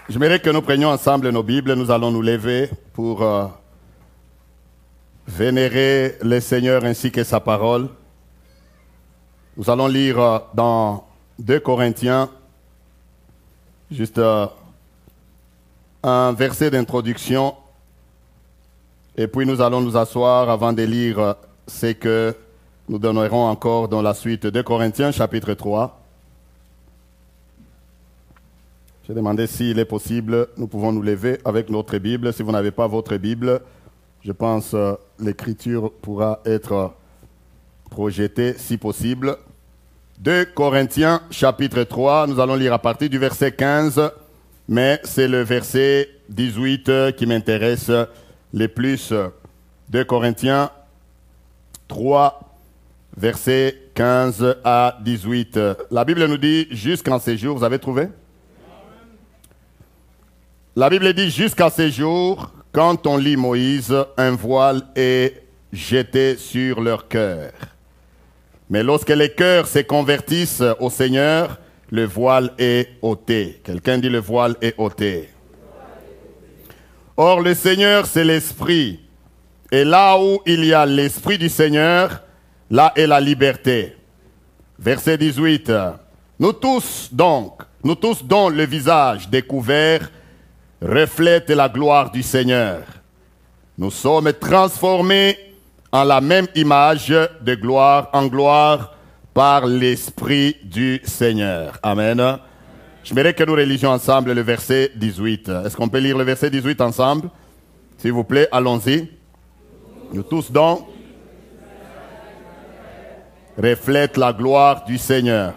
J'aimerais que nous prenions ensemble nos Bibles. Nous allons nous lever pour vénérer le Seigneur ainsi que sa parole. Nous allons lire dans 2 Corinthiens, juste un verset d'introduction. Et puis nous allons nous asseoir avant de lire ce que nous donnerons encore dans la suite. 2 Corinthiens, chapitre 3. J'ai demandé s'il est possible, nous pouvons nous lever avec notre Bible. Si vous n'avez pas votre Bible, je pense que l'écriture pourra être projetée si possible. 2 Corinthiens, chapitre 3, nous allons lire à partir du verset 15, mais c'est le verset 18 qui m'intéresse le plus. 2 Corinthiens 3, verset 15 à 18. La Bible nous dit « Jusqu'en ces jours », vous avez trouvé ? La Bible dit « Jusqu'à ces jours, quand on lit Moïse, un voile est jeté sur leur cœur. Mais lorsque les cœurs se convertissent au Seigneur, le voile est ôté. » Quelqu'un dit « Le voile est ôté. » Or, le Seigneur, c'est l'Esprit. Et là où il y a l'Esprit du Seigneur, là est la liberté. Verset 18. Nous tous dont le visage découvert reflète la gloire du Seigneur. Nous sommes transformés en la même image de gloire en gloire par l'Esprit du Seigneur. Amen. J'aimerais que nous religions ensemble le verset 18. Est-ce qu'on peut lire le verset 18 ensemble? S'il vous plaît, allons-y. Nous tous donc reflètent la gloire du Seigneur.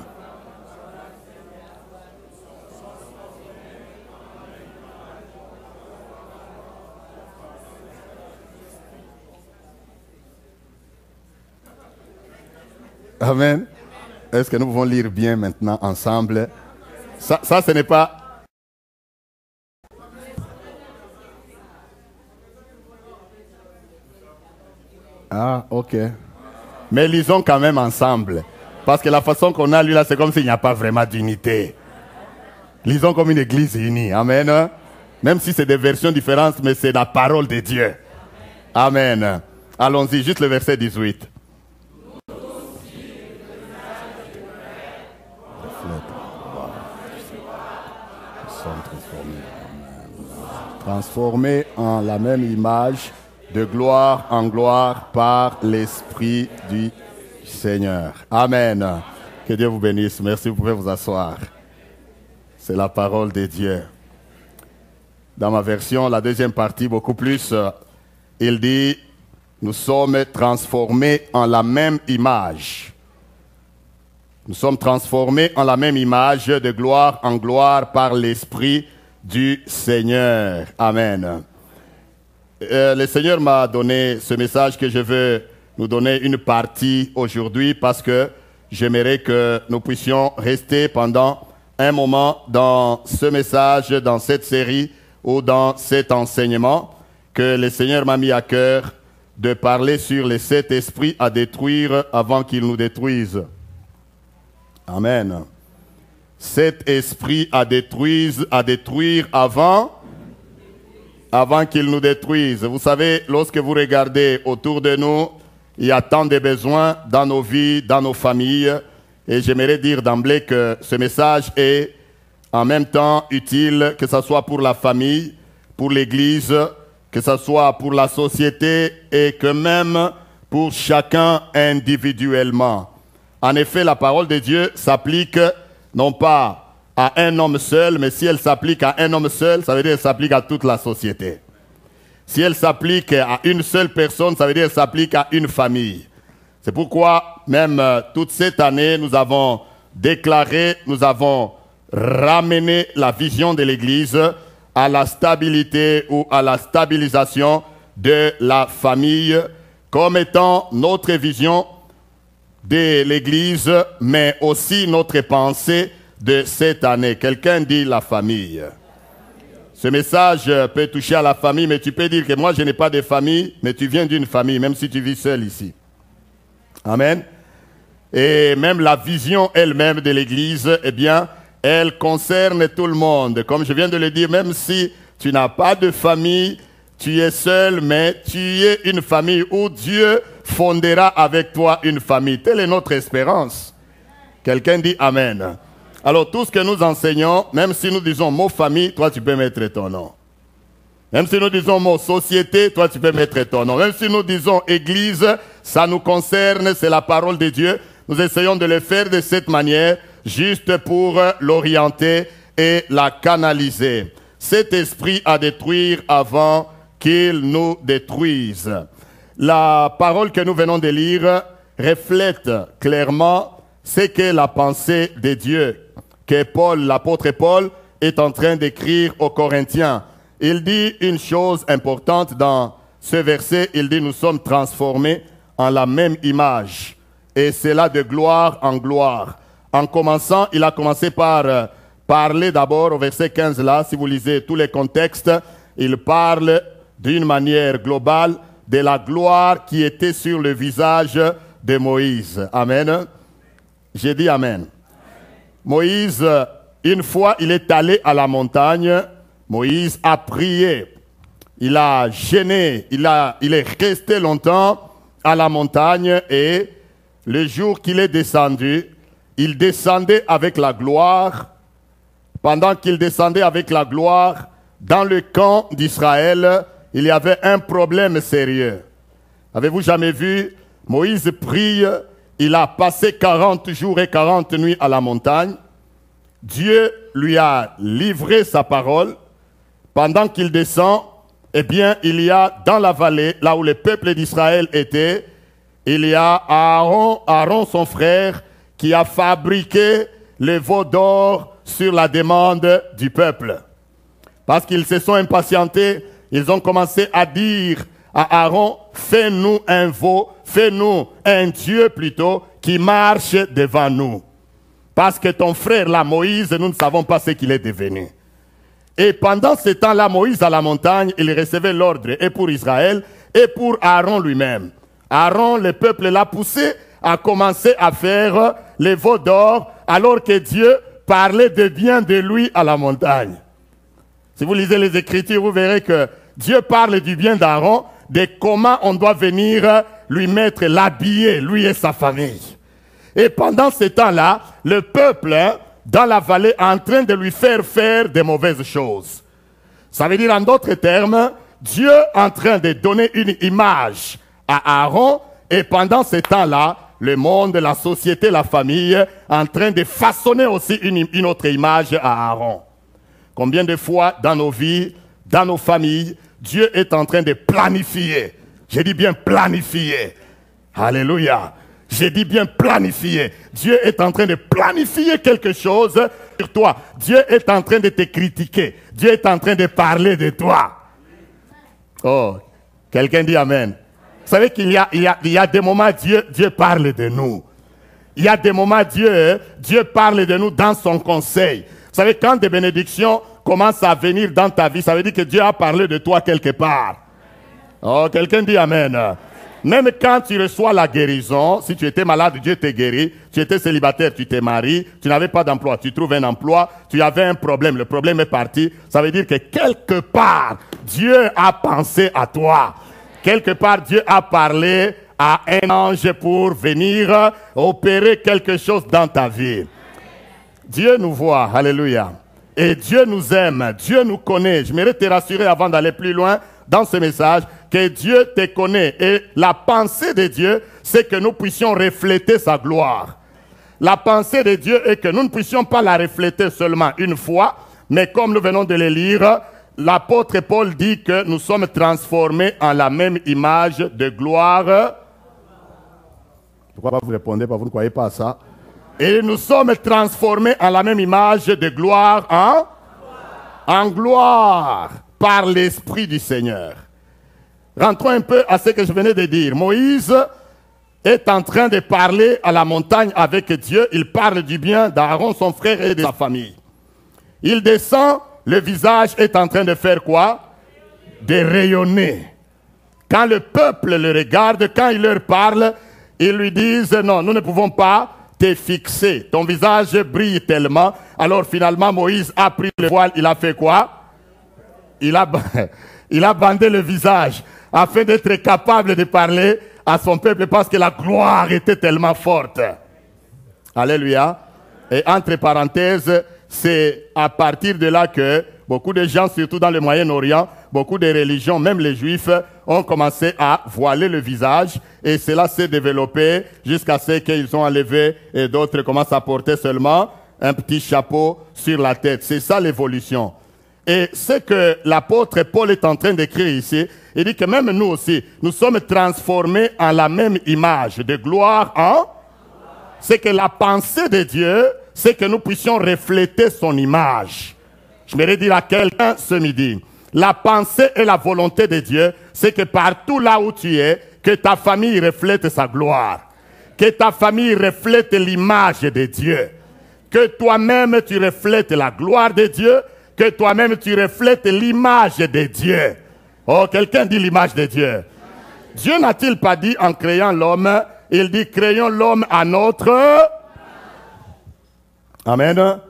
Amen. Est-ce que nous pouvons lire bien maintenant ensemble? Ça ce n'est pas... Ah, ok. Mais lisons quand même ensemble. Parce que la façon qu'on a lu là, c'est comme s'il n'y a pas vraiment d'unité. Lisons comme une église unie. Amen. Même si c'est des versions différentes, mais c'est la parole de Dieu. Amen. Allons-y, juste le verset 18. Transformés en la même image, de gloire en gloire par l'Esprit du Seigneur. Amen. Que Dieu vous bénisse. Merci, vous pouvez vous asseoir. C'est la parole de Dieu. Dans ma version, la deuxième partie, beaucoup plus, il dit, nous sommes transformés en la même image. Nous sommes transformés en la même image, de gloire en gloire par l'Esprit du Seigneur. Amen. Le Seigneur m'a donné ce message que je veux nous donner une partie aujourd'hui parce que j'aimerais que nous puissions rester pendant un moment dans ce message, dans cette série ou dans cet enseignement que le Seigneur m'a mis à cœur de parler sur les 7 esprits à détruire avant qu'ils nous détruisent. Amen. 7 esprits à détruire avant qu'ils nous détruisent. Vous savez, lorsque vous regardez autour de nous, il y a tant de besoins dans nos vies, dans nos familles. Et j'aimerais dire d'emblée que ce message est en même temps utile, que ce soit pour la famille, pour l'Église, que ce soit pour la société et que même pour chacun individuellement. En effet, la parole de Dieu s'applique non pas à un homme seul, mais si elle s'applique à un homme seul, ça veut dire qu'elle s'applique à toute la société. Si elle s'applique à une seule personne, ça veut dire qu'elle s'applique à une famille. C'est pourquoi, même toute cette année, nous avons déclaré, nous avons ramené la vision de l'Église à la stabilité ou à la stabilisation de la famille comme étant notre vision de l'Église, mais aussi notre pensée de cette année. Quelqu'un dit la famille. Ce message peut toucher à la famille, mais tu peux dire que moi je n'ai pas de famille, mais tu viens d'une famille, même si tu vis seul ici. Amen. Et même la vision elle-même de l'Église, eh bien, elle concerne tout le monde. Comme je viens de le dire, même si tu n'as pas de famille, tu es seul, mais tu es une famille où Dieu fondera avec toi une famille. Telle est notre espérance. Quelqu'un dit Amen. Alors tout ce que nous enseignons, même si nous disons mot famille, toi tu peux mettre ton nom. Même si nous disons mot société, toi tu peux mettre ton nom. Même si nous disons église, ça nous concerne, c'est la parole de Dieu. Nous essayons de le faire de cette manière, juste pour l'orienter et la canaliser. Cet esprit à détruire avant qu'il nous détruise. La parole que nous venons de lire reflète clairement ce qu'est la pensée de Dieu, que Paul, l'apôtre Paul, est en train d'écrire aux Corinthiens. Il dit une chose importante dans ce verset, il dit « Nous sommes transformés en la même image, et c'est là de gloire en gloire. » En commençant, il a commencé par parler d'abord au verset 15 là, si vous lisez tous les contextes, il parle d'une manière globale de la gloire qui était sur le visage de Moïse. Amen. J'ai dit Amen. Moïse, une fois, il est allé à la montagne. Moïse a prié. Il a gêné. Il est resté longtemps à la montagne et le jour qu'il est descendu, il descendait avec la gloire. Pendant qu'il descendait avec la gloire, dans le camp d'Israël, il y avait un problème sérieux. Avez-vous jamais vu? Moïse prie, il a passé 40 jours et 40 nuits à la montagne. Dieu lui a livré sa parole. Pendant qu'il descend, eh bien, il y a dans la vallée, là où le peuple d'Israël était, il y a Aaron, son frère, qui a fabriqué le veau d'or sur la demande du peuple. Parce qu'ils se sont impatientés, ils ont commencé à dire à Aaron, fais-nous un veau, fais-nous un Dieu plutôt, qui marche devant nous. Parce que ton frère, là, Moïse, nous ne savons pas ce qu'il est devenu. Et pendant ce temps-là, Moïse à la montagne, il recevait l'ordre et pour Israël et pour Aaron lui-même. Aaron, le peuple l'a poussé à commencer à faire les veaux d'or alors que Dieu parlait de bien de lui à la montagne. Si vous lisez les Écritures, vous verrez que Dieu parle du bien d'Aaron, de comment on doit venir lui mettre l'habiller, lui et sa famille. Et pendant ce temps-là, le peuple dans la vallée est en train de lui faire des mauvaises choses. Ça veut dire en d'autres termes, Dieu est en train de donner une image à Aaron et pendant ce temps-là, le monde, la société, la famille est en train de façonner aussi une autre image à Aaron. Combien de fois dans nos vies, dans nos familles, Dieu est en train de planifier. J'ai dit bien planifier. Alléluia. J'ai dit bien planifier. Dieu est en train de planifier quelque chose sur toi. Dieu est en train de te critiquer. Dieu est en train de parler de toi. Oh, quelqu'un dit Amen. Vous savez qu'il y a des moments Dieu parle de nous. Il y a des moments Dieu parle de nous dans son conseil. Vous savez, quand des bénédictions commencent à venir dans ta vie, ça veut dire que Dieu a parlé de toi quelque part. Oh, quelqu'un dit Amen. Même quand tu reçois la guérison, si tu étais malade, Dieu t'a guéri, tu étais célibataire, tu t'es marié, tu n'avais pas d'emploi, tu trouves un emploi, tu avais un problème, le problème est parti, ça veut dire que quelque part, Dieu a pensé à toi. Quelque part, Dieu a parlé à un ange pour venir opérer quelque chose dans ta vie. Dieu nous voit, alléluia. Et Dieu nous aime, Dieu nous connaît. Je voudrais te rassurer avant d'aller plus loin dans ce message, que Dieu te connaît. Et la pensée de Dieu, c'est que nous puissions refléter sa gloire. la pensée de Dieu est que nous ne puissions pas la refléter seulement une fois, mais comme nous venons de le lire, l'apôtre Paul dit que nous sommes transformés en la même image de gloire. Pourquoi vous répondez pas? Vous ne croyez pas à ça? Et nous sommes transformés en la même image de gloire en gloire par l'Esprit du Seigneur. Rentrons un peu à ce que je venais de dire. Moïse est en train de parler à la montagne avec Dieu. Il parle du bien d'Aaron, son frère et de sa famille. Il descend, le visage est en train de faire quoi? De rayonner. Quand le peuple le regarde, quand il leur parle, ils lui disent non, nous ne pouvons pas te fixer. Ton visage brille tellement. Alors finalement, Moïse a pris le voile, il a fait quoi? Il a bandé le visage afin d'être capable de parler à son peuple parce que la gloire était tellement forte. Alléluia. Et entre parenthèses, c'est à partir de là que beaucoup de gens, surtout dans le Moyen-Orient, beaucoup de religions, même les Juifs, ont commencé à voiler le visage et cela s'est développé jusqu'à ce qu'ils ont enlevé et d'autres commencent à porter seulement un petit chapeau sur la tête. C'est ça l'évolution. Et ce que l'apôtre Paul est en train d'écrire ici, il dit que même nous aussi, nous sommes transformés en la même image de gloire en... C'est que la pensée de Dieu, c'est que nous puissions refléter son image. Je voudrais dire à quelqu'un ce midi, la pensée et la volonté de Dieu, c'est que partout là où tu es, que ta famille reflète sa gloire. Que ta famille reflète l'image de Dieu. Que toi-même tu reflètes la gloire de Dieu. Que toi-même tu reflètes l'image de Dieu. Oh, quelqu'un dit l'image de Dieu. Dieu n'a-t-il pas dit en créant l'homme, il dit créons l'homme à notre... Amen.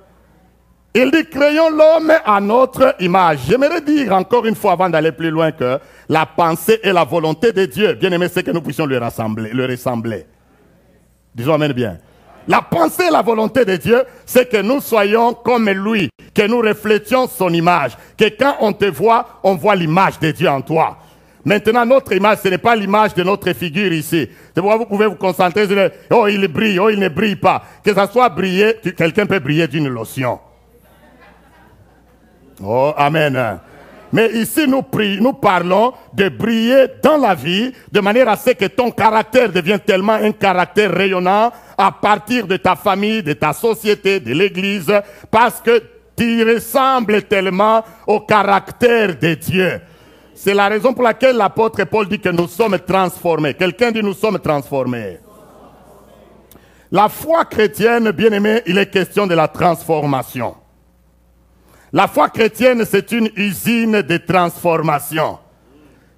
Il dit créons l'homme à notre image. J'aimerais dire encore une fois avant d'aller plus loin que la pensée et la volonté de Dieu, bien aimé, c'est que nous puissions lui ressembler. Disons amen bien. La pensée et la volonté de Dieu, c'est que nous soyons comme lui, que nous reflétions son image, que quand on te voit, on voit l'image de Dieu en toi. Maintenant, notre image, ce n'est pas l'image de notre figure ici. C'est pourquoi vous pouvez vous concentrer sur oh, il brille, oh, il ne brille pas. Que ça soit briller, quelqu'un peut briller d'une lotion. Oh, amen. Mais ici, nous parlons de briller dans la vie, de manière à ce que ton caractère devienne tellement un caractère rayonnant à partir de ta famille, de ta société, de l'église, parce que tu ressembles tellement au caractère de Dieu. C'est la raison pour laquelle l'apôtre Paul dit que nous sommes transformés. Quelqu'un dit nous sommes transformés. La foi chrétienne, bien aimé, il est question de la transformation. La foi chrétienne, c'est une usine de transformation.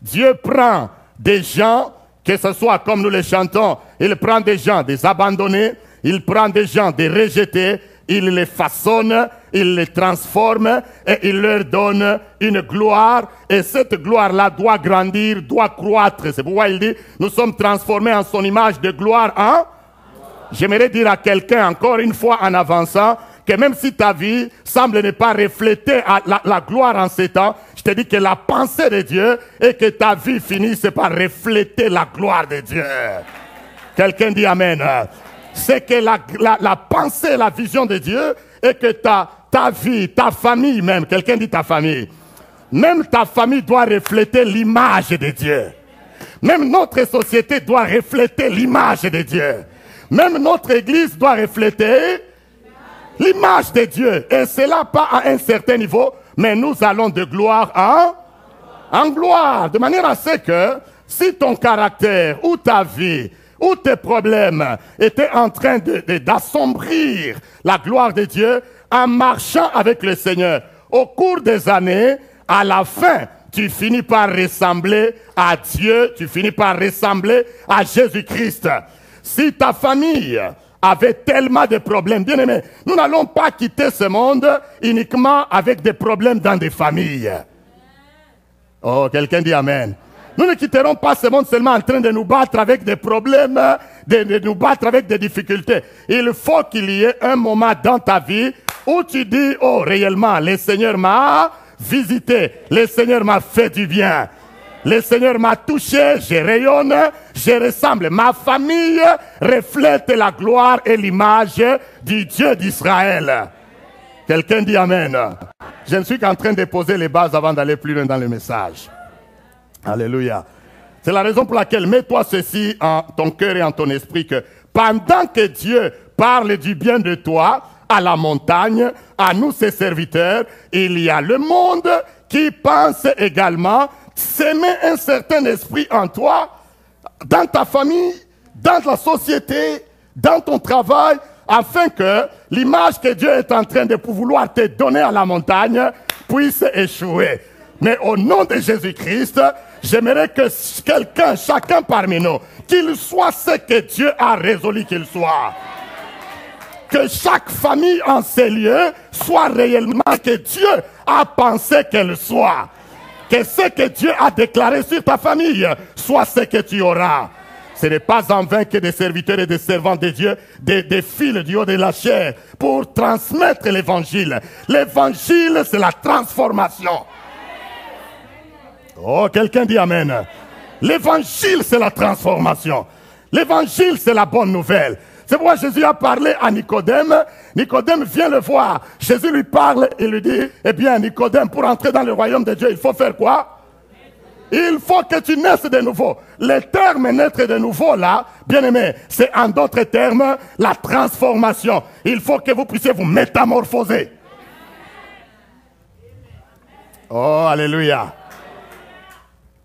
Dieu prend des gens, que ce soit comme nous les chantons, il prend des gens, des abandonnés, il prend des gens, des rejetés, il les façonne, il les transforme et il leur donne une gloire. Et cette gloire-là doit grandir, doit croître. C'est pourquoi il dit, nous sommes transformés en son image de gloire. Hein? J'aimerais dire à quelqu'un encore une fois en avançant, que même si ta vie semble ne pas refléter la gloire en ces temps, je te dis que la pensée de Dieu est que ta vie finisse par refléter la gloire de Dieu. Quelqu'un dit amen. C'est que la pensée, la vision de Dieu est que ta vie, ta famille même, quelqu'un dit ta famille, même ta famille doit refléter l'image de Dieu. Même notre société doit refléter l'image de Dieu. Même notre église doit refléter l'image de Dieu. Et cela pas à un certain niveau, mais nous allons de gloire en gloire. De manière à ce que si ton caractère ou ta vie ou tes problèmes étaient en train d'assombrir la gloire de Dieu, en marchant avec le Seigneur, au cours des années, à la fin, tu finis par ressembler à Dieu, tu finis par ressembler à Jésus-Christ. Si ta famille avait tellement de problèmes, bien aimé, nous n'allons pas quitter ce monde uniquement avec des problèmes dans des familles. Oh, quelqu'un dit amen. Nous ne quitterons pas ce monde seulement en train de nous battre avec des problèmes, de nous battre avec des difficultés. Il faut qu'il y ait un moment dans ta vie où tu dis, oh, réellement, le Seigneur m'a visité, le Seigneur m'a fait du bien. Le Seigneur m'a touché, je rayonne, je ressemble. Ma famille reflète la gloire et l'image du Dieu d'Israël. Quelqu'un dit Amen. Je ne suis qu'en train de poser les bases avant d'aller plus loin dans le message. Alléluia. C'est la raison pour laquelle mets-toi ceci en ton cœur et en ton esprit, que pendant que Dieu parle du bien de toi, à la montagne, à nous ses serviteurs, il y a le monde qui pense également s'aimer un certain esprit en toi, dans ta famille, dans la société, dans ton travail, afin que l'image que Dieu est en train de vouloir te donner à la montagne puisse échouer. Mais au nom de Jésus-Christ, j'aimerais que quelqu'un, chacun parmi nous, qu'il soit ce que Dieu a résolu qu'il soit. Que chaque famille en ces lieux soit réellement que Dieu a pensé qu'elle soit. Que ce que Dieu a déclaré sur ta famille soit ce que tu auras. Ce n'est pas en vain que des serviteurs et des servants de Dieu défilent du haut de la chair pour transmettre l'évangile. L'évangile, c'est la transformation. Oh, quelqu'un dit Amen. L'évangile, c'est la transformation. L'évangile, c'est la bonne nouvelle. C'est pourquoi Jésus a parlé à Nicodème. Nicodème vient le voir. Jésus lui parle et lui dit, eh bien Nicodème, pour entrer dans le royaume de Dieu, il faut faire quoi? Il faut que tu naisses de nouveau. Le terme naître de nouveau là, bien aimé, c'est en d'autres termes la transformation. Il faut que vous puissiez vous métamorphoser. Oh, alléluia.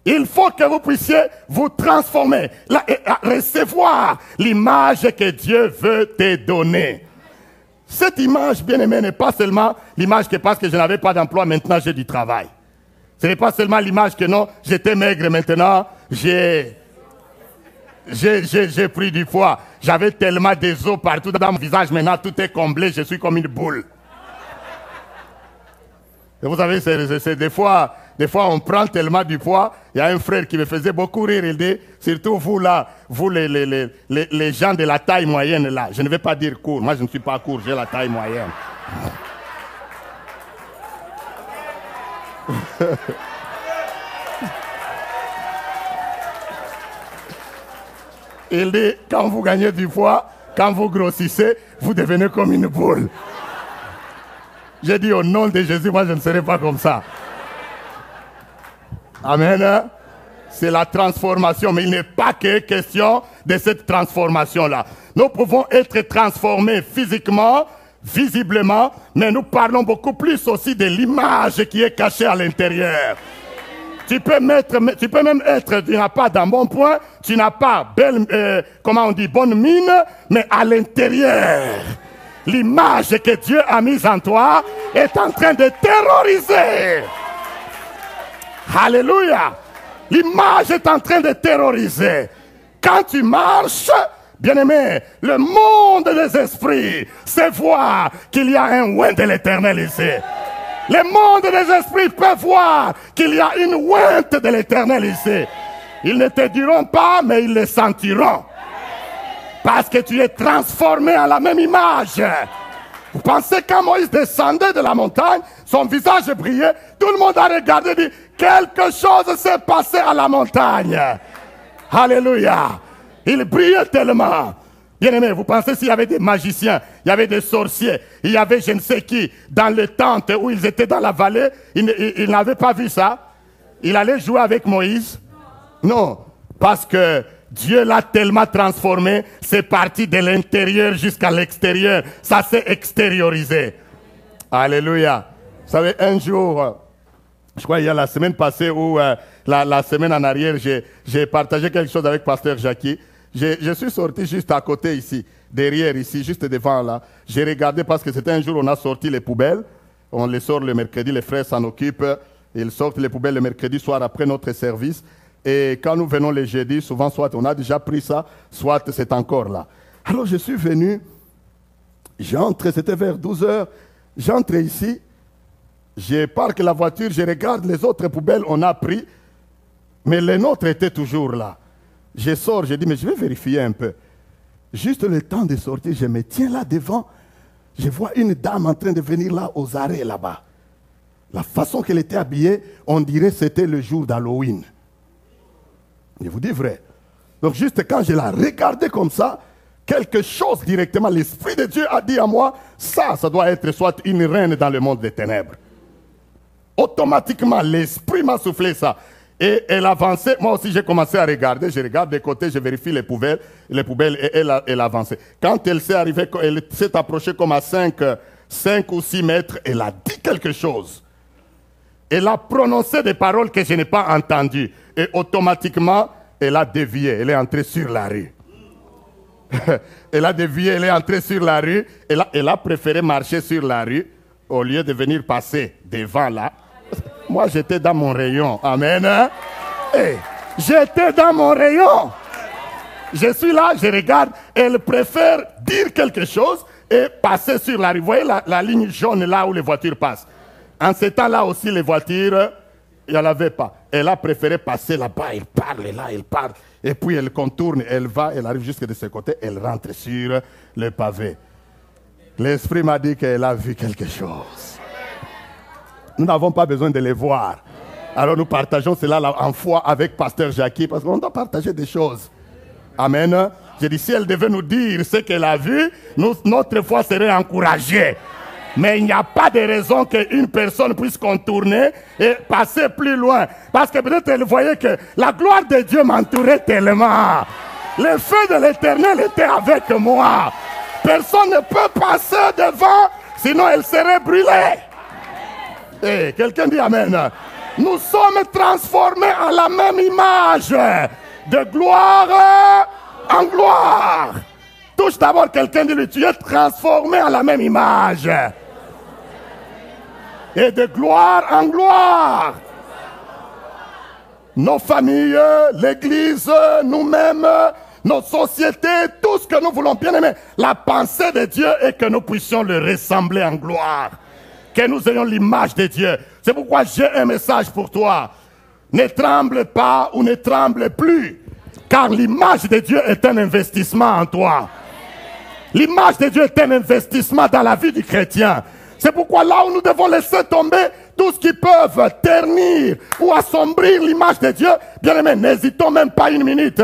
Il faut que vous puissiez vous transformer, recevoir l'image que Dieu veut te donner. Cette image, bien aimée, n'est pas seulement l'image que parce que je n'avais pas d'emploi, maintenant j'ai du travail. Ce n'est pas seulement l'image que non, j'étais maigre, maintenant j'ai pris du poids. J'avais tellement des os partout dans mon visage, maintenant tout est comblé, je suis comme une boule. Et vous savez, c'est des fois on prend tellement du poids. Il y a un frère qui me faisait beaucoup rire, il dit, surtout vous là, vous les gens de la taille moyenne là, je ne vais pas dire court, moi je ne suis pas court, j'ai la taille moyenne. Il dit, quand vous gagnez du poids, quand vous grossissez, vous devenez comme une boule. J'ai dit au nom de Jésus, moi je ne serai pas comme ça. Amen. C'est la transformation, mais il n'est pas que question de cette transformation-là. Nous pouvons être transformés physiquement, visiblement, mais nous parlons beaucoup plus aussi de l'image qui est cachée à l'intérieur. Tu peux même être, tu n'as pas d'un bon point, tu n'as pas belle, comment on dit, bonne mine, mais à l'intérieur, l'image que Dieu a mise en toi est en train de terroriser. Alléluia. L'image est en train de terroriser. Quand tu marches, bien-aimé, le monde des esprits sait voir qu'il y a un oint de l'Éternel ici. Le monde des esprits peut voir qu'il y a une ointe de l'Éternel ici. Ils ne te diront pas, mais ils le sentiront. Parce que tu es transformé en la même image. Vous pensez quand Moïse descendait de la montagne, son visage brillait, tout le monde a regardé et dit, quelque chose s'est passé à la montagne. Alléluia. Il brillait tellement. Bien aimé, vous pensez s'il y avait des magiciens, il y avait des sorciers, il y avait je ne sais qui, dans le tente où ils étaient dans la vallée, ils n'avaient pas vu ça. Il allait jouer avec Moïse. Non, parce que Dieu l'a tellement transformé, c'est parti de l'intérieur jusqu'à l'extérieur. Ça s'est extériorisé. Alléluia. Vous savez, un jour, je crois il y a la semaine passée ou la semaine en arrière, j'ai partagé quelque chose avec Pasteur Jackie. Je suis sorti juste à côté ici, derrière ici, juste devant là. J'ai regardé parce que c'était un jour où on a sorti les poubelles. On les sort le mercredi, les frères s'en occupent. Ils sortent les poubelles le mercredi soir après notre service. Et quand nous venons les jeudis, souvent, soit on a déjà pris ça, soit c'est encore là. Alors je suis venu, j'entre, c'était vers 12 h, j'entre ici, je parque la voiture, je regarde les autres poubelles, on a pris, mais les nôtres étaient toujours là. Je sors, je dis, mais je vais vérifier un peu. Juste le temps de sortir, je me tiens là devant, je vois une dame en train de venir là aux arrêts là-bas. La façon qu'elle était habillée, on dirait que c'était le jour d'Halloween. Je vous dis vrai. Donc juste quand je la regardais comme ça, quelque chose directement, l'Esprit de Dieu a dit à moi, ça doit être soit une reine dans le monde des ténèbres. Automatiquement, l'Esprit m'a soufflé ça. Et elle avançait, moi aussi j'ai commencé à regarder, je regarde de côté, je vérifie les poubelles et elle avançait. Quand elle s'est arrivée, elle s'est approchée comme à 5 ou 6 mètres, elle a dit quelque chose. Elle a prononcé des paroles que je n'ai pas entendues. Et automatiquement, elle a dévié, elle est entrée sur la rue. Elle a dévié, elle est entrée sur la rue. Elle a préféré marcher sur la rue au lieu de venir passer devant là. Moi, j'étais dans mon rayon. Amen. Hey, j'étais dans mon rayon. Je suis là, je regarde. Elle préfère dire quelque chose et passer sur la rue. Vous voyez la ligne jaune là où les voitures passent. En ce temps-là aussi, les voitures, il n'y en avait pas. Elle a préféré passer là-bas. Elle parle là, elle parle. Et puis elle contourne, elle va, elle arrive jusque de ce côté. Elle rentre sur le pavé. L'Esprit m'a dit qu'elle a vu quelque chose. Nous n'avons pas besoin de les voir. Alors nous partageons cela là, en foi avec Pasteur Jackie, parce qu'on doit partager des choses. Amen. J'ai dit, si elle devait nous dire ce qu'elle a vu, notre foi serait encouragée. Mais il n'y a pas de raison qu'une personne puisse contourner et passer plus loin. Parce que peut-être elle voyait que la gloire de Dieu m'entourait tellement. Le feu de l'Éternel était avec moi. Personne ne peut passer devant, sinon elle serait brûlée. Hey, quelqu'un dit Amen. Nous sommes transformés en la même image, de gloire en gloire. Touche d'abord quelqu'un, dit lui, tu es transformé en la même image. Et de gloire en gloire. Nos familles, l'église, nous-mêmes, nos sociétés, tout ce que nous voulons, bien aimer. La pensée de Dieu est que nous puissions le ressembler en gloire. Que nous ayons l'image de Dieu. C'est pourquoi j'ai un message pour toi. Ne tremble pas ou ne tremble plus. Car l'image de Dieu est un investissement en toi. L'image de Dieu est un investissement dans la vie du chrétien. C'est pourquoi là où nous devons laisser tomber tout ce qui peut ternir ou assombrir l'image de Dieu, bien aimé, n'hésitons même pas une minute.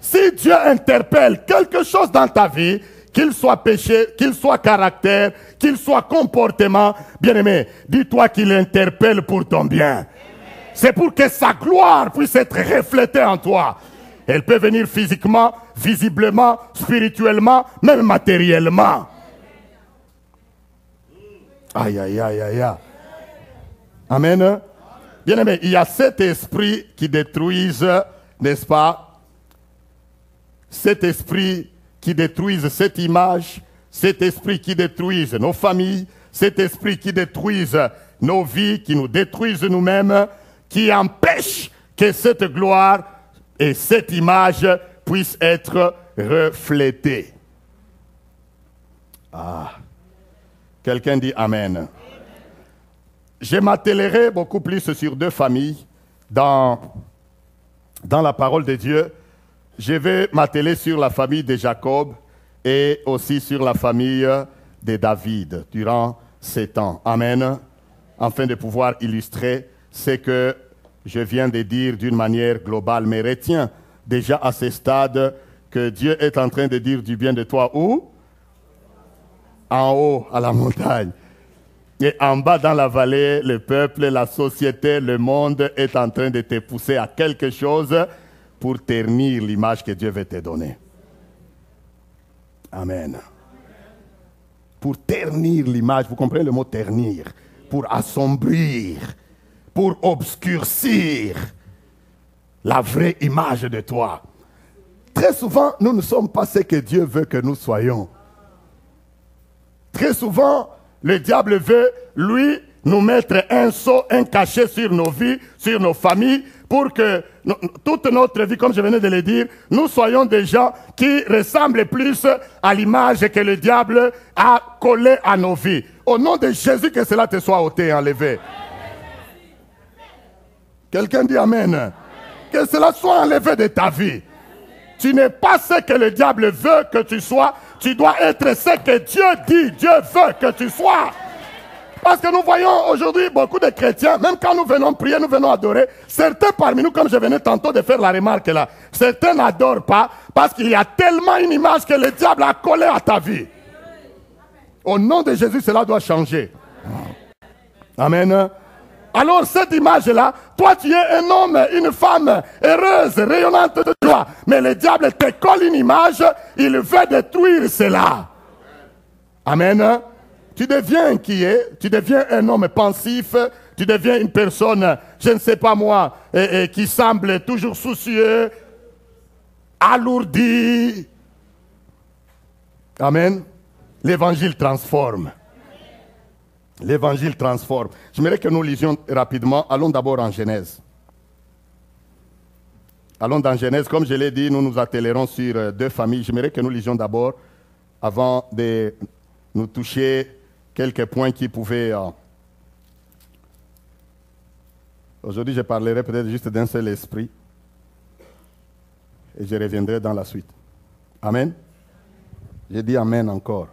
Si Dieu interpelle quelque chose dans ta vie, qu'il soit péché, qu'il soit caractère, qu'il soit comportement, bien-aimé, dis-toi qu'il interpelle pour ton bien. C'est pour que sa gloire puisse être reflétée en toi. Elle peut venir physiquement, visiblement, spirituellement, même matériellement. Aïe, aïe, aïe, aïe, aïe. Amen. Bien-aimé, il y a cet esprit qui détruise, n'est-ce pas? Cet esprit qui détruise cette image, cet esprit qui détruise nos familles, cet esprit qui détruise nos vies, qui nous détruise nous-mêmes, qui empêche que cette gloire et cette image puissent être reflétées. Ah, quelqu'un dit Amen. Je m'attellerai beaucoup plus sur 2 familles dans la parole de Dieu. Je vais m'atteler sur la famille de Jacob et aussi sur la famille de David durant ces temps. Amen. Afin de pouvoir illustrer ce que je viens de dire d'une manière globale. Mais retiens déjà à ce stade que Dieu est en train de dire du bien de toi. Où? En haut, à la montagne. Et en bas dans la vallée, le peuple, la société, le monde est en train de te pousser à quelque chose pour ternir l'image que Dieu veut te donner. Amen. Pour ternir l'image, vous comprenez le mot ternir? Pour assombrir, pour obscurcir la vraie image de toi. Très souvent, nous ne sommes pas ce que Dieu veut que nous soyons. Très souvent, le diable veut, lui, nous mettre un sceau, un cachet sur nos vies, sur nos familles, pour que toute notre vie, comme je venais de le dire, nous soyons des gens qui ressemblent plus à l'image que le diable a collée à nos vies. Au nom de Jésus, que cela te soit ôté et enlevé. Quelqu'un dit Amen. Que cela soit enlevé de ta vie. Tu n'es pas ce que le diable veut que tu sois. Tu dois être ce que Dieu dit, Dieu veut que tu sois. Parce que nous voyons aujourd'hui beaucoup de chrétiens, même quand nous venons prier, nous venons adorer, certains parmi nous, comme je venais tantôt de faire la remarque là, certains n'adorent pas parce qu'il y a tellement une image que le diable a collé à ta vie. Au nom de Jésus, cela doit changer. Amen. Alors cette image-là, toi tu es un homme, une femme heureuse, rayonnante de joie. Mais le diable te colle une image, il veut détruire cela. Amen. Tu deviens inquiet, tu deviens un homme pensif, tu deviens une personne, je ne sais pas moi, qui semble toujours soucieux, alourdi. Amen. L'évangile transforme. L'évangile transforme. J'aimerais que nous lisions rapidement. Allons d'abord en Genèse. Allons dans Genèse. Comme je l'ai dit, nous nous attellerons sur deux familles. J'aimerais que nous lisions d'abord, avant de nous toucher quelques points qui pouvaient... Aujourd'hui, je parlerai peut-être juste d'un seul esprit. Et je reviendrai dans la suite. Amen. J'ai dit Amen encore.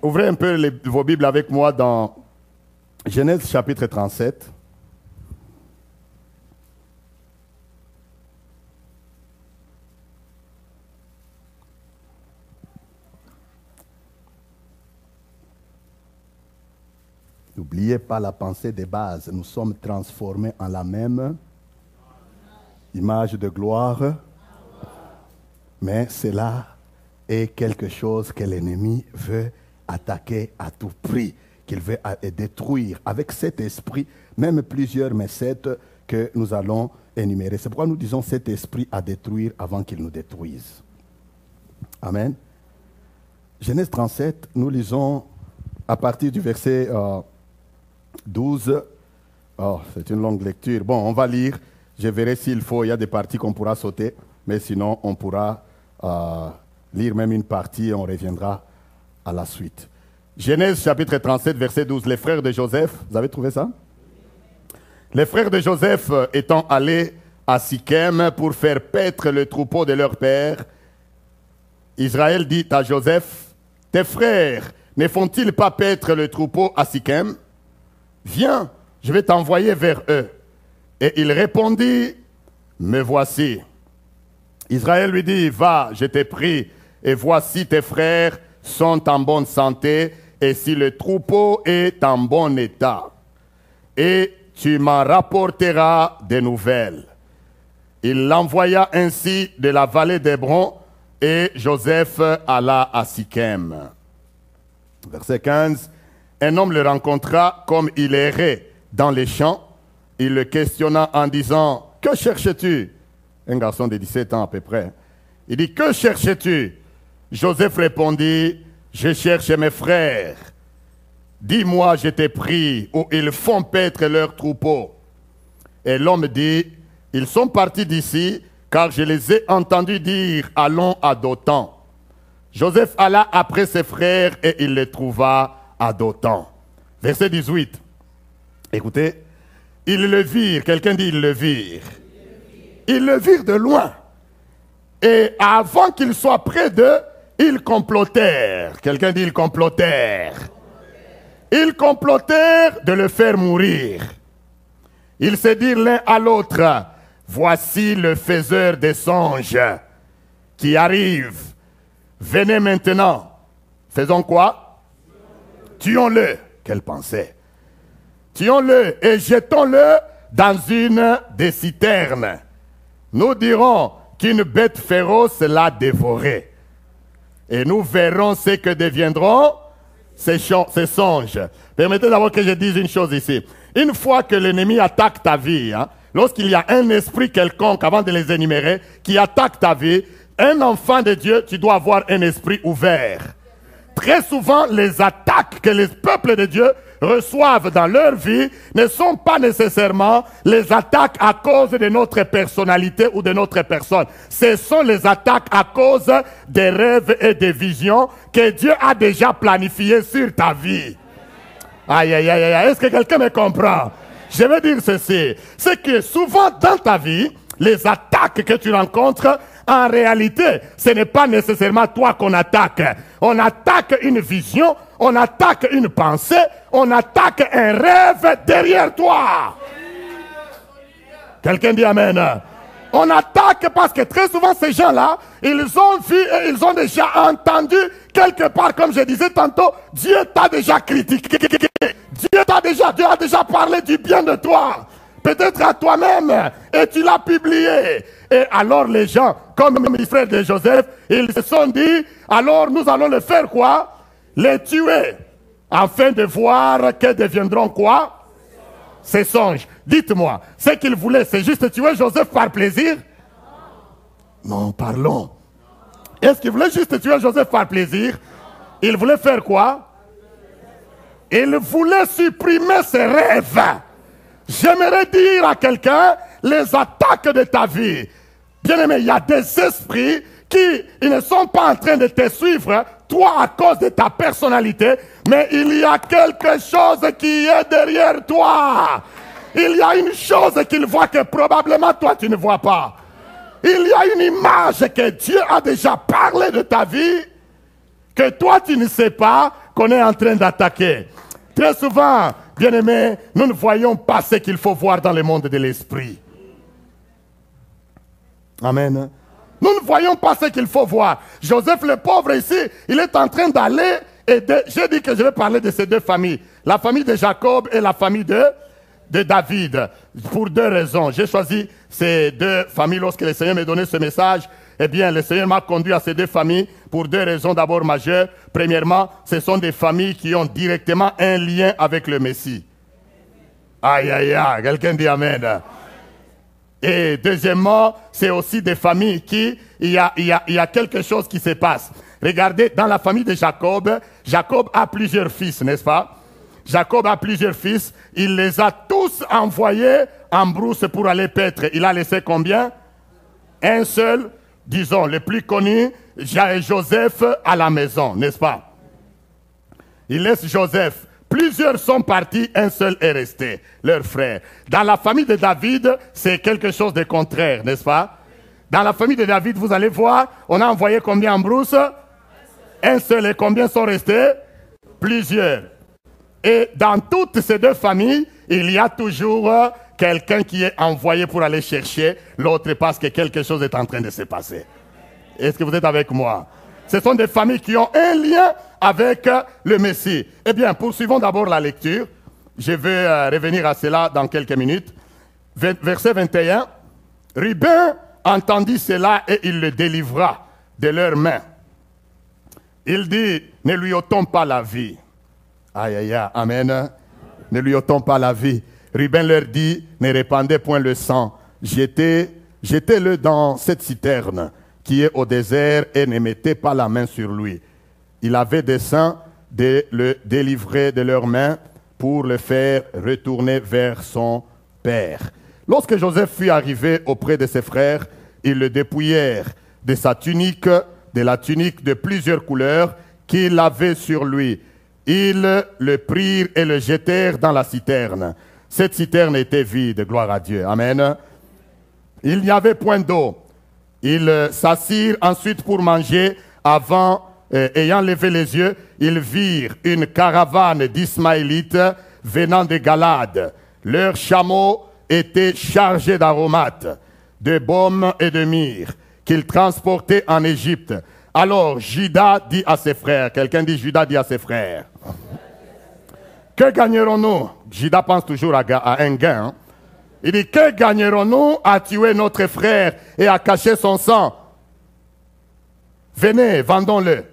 Ouvrez un peu vos Bibles avec moi dans Genèse chapitre 37. N'oubliez pas la pensée de base. Nous sommes transformés en la même image de gloire. Mais cela est quelque chose que l'ennemi veut attaquer à tout prix, qu'il veut détruire avec cet esprit, même plusieurs mécettes que nous allons énumérer. C'est pourquoi nous disons cet esprit à détruire avant qu'il nous détruise. Amen. Genèse 37, nous lisons à partir du verset 12. Oh, c'est une longue lecture. Bon, on va lire. Je verrai s'il faut. Il y a des parties qu'on pourra sauter, mais sinon on pourra lire même une partie et on reviendra à la suite. Genèse chapitre 37, verset 12. Les frères de Joseph, vous avez trouvé ça? Les frères de Joseph étant allés à Sichem pour faire paître le troupeau de leur père, Israël dit à Joseph, tes frères ne font-ils pas paître le troupeau à Sichem? Viens, je vais t'envoyer vers eux. Et il répondit, me voici. Israël lui dit, va, je t'ai pris, et voici tes frères sont en bonne santé, et si le troupeau est en bon état. Et tu m'en rapporteras des nouvelles. Il l'envoya ainsi de la vallée d'Hébron, et Joseph alla à Sichem. Verset 15. Un homme le rencontra comme il errait dans les champs. Il le questionna en disant, que cherches-tu? Un garçon de 17 ans à peu près. Il dit, que cherches-tu? Joseph répondit, je cherche mes frères. Dis-moi, je t'ai pris, où ils font paître leurs troupeaux. Et l'homme dit, ils sont partis d'ici, car je les ai entendus dire, allons à Dothan. Joseph alla après ses frères et il les trouva à Dothan. Verset 18. Écoutez, ils le virent, quelqu'un dit ils le virent. Ils le virent de loin. Et avant qu'ils soient près d'eux, ils complotèrent. Quelqu'un dit ils complotèrent. Ils complotèrent de le faire mourir. Ils se dirent l'un à l'autre, voici le faiseur des songes qui arrive. Venez maintenant. Faisons quoi? Tuons-le. Quelle pensée. Tuons-le et jetons-le dans une des citernes. Nous dirons qu'une bête féroce l'a dévoré. Et nous verrons ce que deviendront ces songes. Permettez d'abord que je dise une chose ici. Une fois que l'ennemi attaque ta vie, lorsqu'il y a un esprit quelconque, avant de les énumérer, qui attaque ta vie, un enfant de Dieu, tu dois avoir un esprit ouvert. Très souvent, les attaques que les peuples de Dieu reçoivent dans leur vie ne sont pas nécessairement les attaques à cause de notre personnalité ou de notre personne. Ce sont les attaques à cause des rêves et des visions que Dieu a déjà planifiées sur ta vie. Aïe, aïe, aïe, aïe. Est-ce que quelqu'un me comprend? Je veux dire ceci. C'est que souvent dans ta vie, les attaques que tu rencontres, en réalité, ce n'est pas nécessairement toi qu'on attaque. On attaque une vision, on attaque une pensée, on attaque un rêve derrière toi. Quelqu'un dit Amen. On attaque parce que très souvent ces gens-là, ils ont vu et ils ont déjà entendu quelque part, comme je disais tantôt, Dieu t'a déjà critiqué. Dieu a déjà parlé du bien de toi. Peut-être à toi-même. Et tu l'as publié. Et alors les gens, comme les frères de Joseph, ils se sont dit, alors nous allons le faire quoi? Les tuer. Afin de voir que deviendront quoi? Ces songes. Dites-moi, ce qu'ils voulaient, c'est juste tuer Joseph par plaisir? Non, parlons. Est-ce qu'ils voulaient juste tuer Joseph par plaisir? Ils voulaient faire quoi? Ils voulaient supprimer ses rêves. J'aimerais dire à quelqu'un, les attaques de ta vie. Bien-aimé, il y a des esprits qui ils ne sont pas en train de te suivre, toi à cause de ta personnalité, mais il y a quelque chose qui est derrière toi. Il y a une chose qu'ils voient que probablement toi tu ne vois pas. Il y a une image que Dieu a déjà parlé de ta vie, que toi tu ne sais pas qu'on est en train d'attaquer. Très souvent, bien-aimés, nous ne voyons pas ce qu'il faut voir dans le monde de l'esprit. Amen. Nous ne voyons pas ce qu'il faut voir. Joseph le pauvre ici, il est en train d'aller aider. J'ai dit que je vais parler de ces deux familles. La famille de Jacob et la famille de David. Pour deux raisons. J'ai choisi ces deux familles lorsque le Seigneur m'a donné ce message. Eh bien, le Seigneur m'a conduit à ces deux familles pour deux raisons d'abord majeures. Premièrement, ce sont des familles qui ont directement un lien avec le Messie. Aïe, aïe, aïe. Quelqu'un dit Amen. Et deuxièmement, c'est aussi des familles qui, il y a quelque chose qui se passe. Regardez, dans la famille de Jacob, Jacob a plusieurs fils, n'est-ce pas? Jacob a plusieurs fils. Il les a tous envoyés en brousse pour aller paître. Il a laissé combien? Un seul, disons, le plus connu, Joseph à la maison, n'est-ce pas? Il laisse Joseph. Plusieurs sont partis, un seul est resté, leur frère. Dans la famille de David, c'est quelque chose de contraire, n'est-ce pas? Dans la famille de David, vous allez voir, on a envoyé combien en brousse? Un seul. Et combien sont restés? Plusieurs. Et dans toutes ces deux familles, il y a toujours quelqu'un qui est envoyé pour aller chercher l'autre parce que quelque chose est en train de se passer. Est-ce que vous êtes avec moi? Ce sont des familles qui ont un lien avec le Messie. Eh bien, poursuivons d'abord la lecture. Je vais revenir à cela dans quelques minutes. Verset 21. Ruben entendit cela et il le délivra de leurs mains. Il dit, ne lui ôtons pas la vie. Aïe, aïe, aïe, amen. Ne lui ôtons pas la vie. Ruben leur dit, ne répandez point le sang. Jetez-le dans cette citerne qui est au désert et ne mettez pas la main sur lui. Il avait dessein de le délivrer de leurs mains pour le faire retourner vers son père. Lorsque Joseph fut arrivé auprès de ses frères, ils le dépouillèrent de sa tunique, de la tunique de plusieurs couleurs qu'il avait sur lui. Ils le prirent et le jetèrent dans la citerne. Cette citerne était vide, gloire à Dieu. Amen. Il n'y avait point d'eau. Ils s'assirent ensuite pour manger. Ayant levé les yeux, ils virent une caravane d'Ismaélites venant de Galade. Leurs chameaux étaient chargés d'aromates, de baume et de myrrhe, qu'ils transportaient en Égypte. Alors Judas dit à ses frères, quelqu'un dit Judas dit à ses frères, que gagnerons-nous? Judas pense toujours à un gain. Hein? Il dit, que gagnerons-nous à tuer notre frère et à cacher son sang? Venez, vendons-le.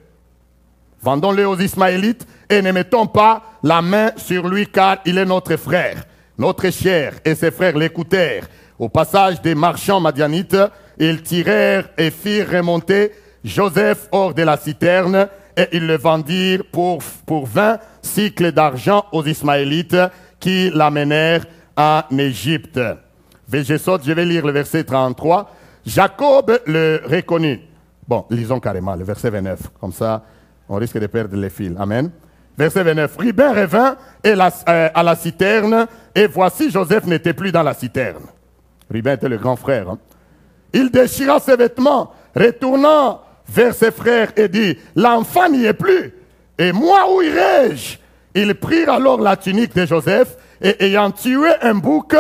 Vendons-le aux Ismaélites et ne mettons pas la main sur lui car il est notre frère, notre chair. Et ses frères l'écoutèrent. Au passage des marchands madianites, ils tirèrent et firent remonter Joseph hors de la citerne et ils le vendirent pour 20 cycles d'argent aux Ismaélites qui l'amenèrent en Égypte. Je vais lire le verset 33. Jacob le reconnut. Bon, lisons carrément le verset 29. Comme ça, on risque de perdre les fils. Amen. Verset 29. Ruben revint à la citerne et voici Joseph n'était plus dans la citerne. Ruben était le grand frère. Hein. Il déchira ses vêtements, retournant vers ses frères et dit, l'enfant n'y est plus, et moi où irai-je? Ils prirent alors la tunique de Joseph, et ayant tué un bouc,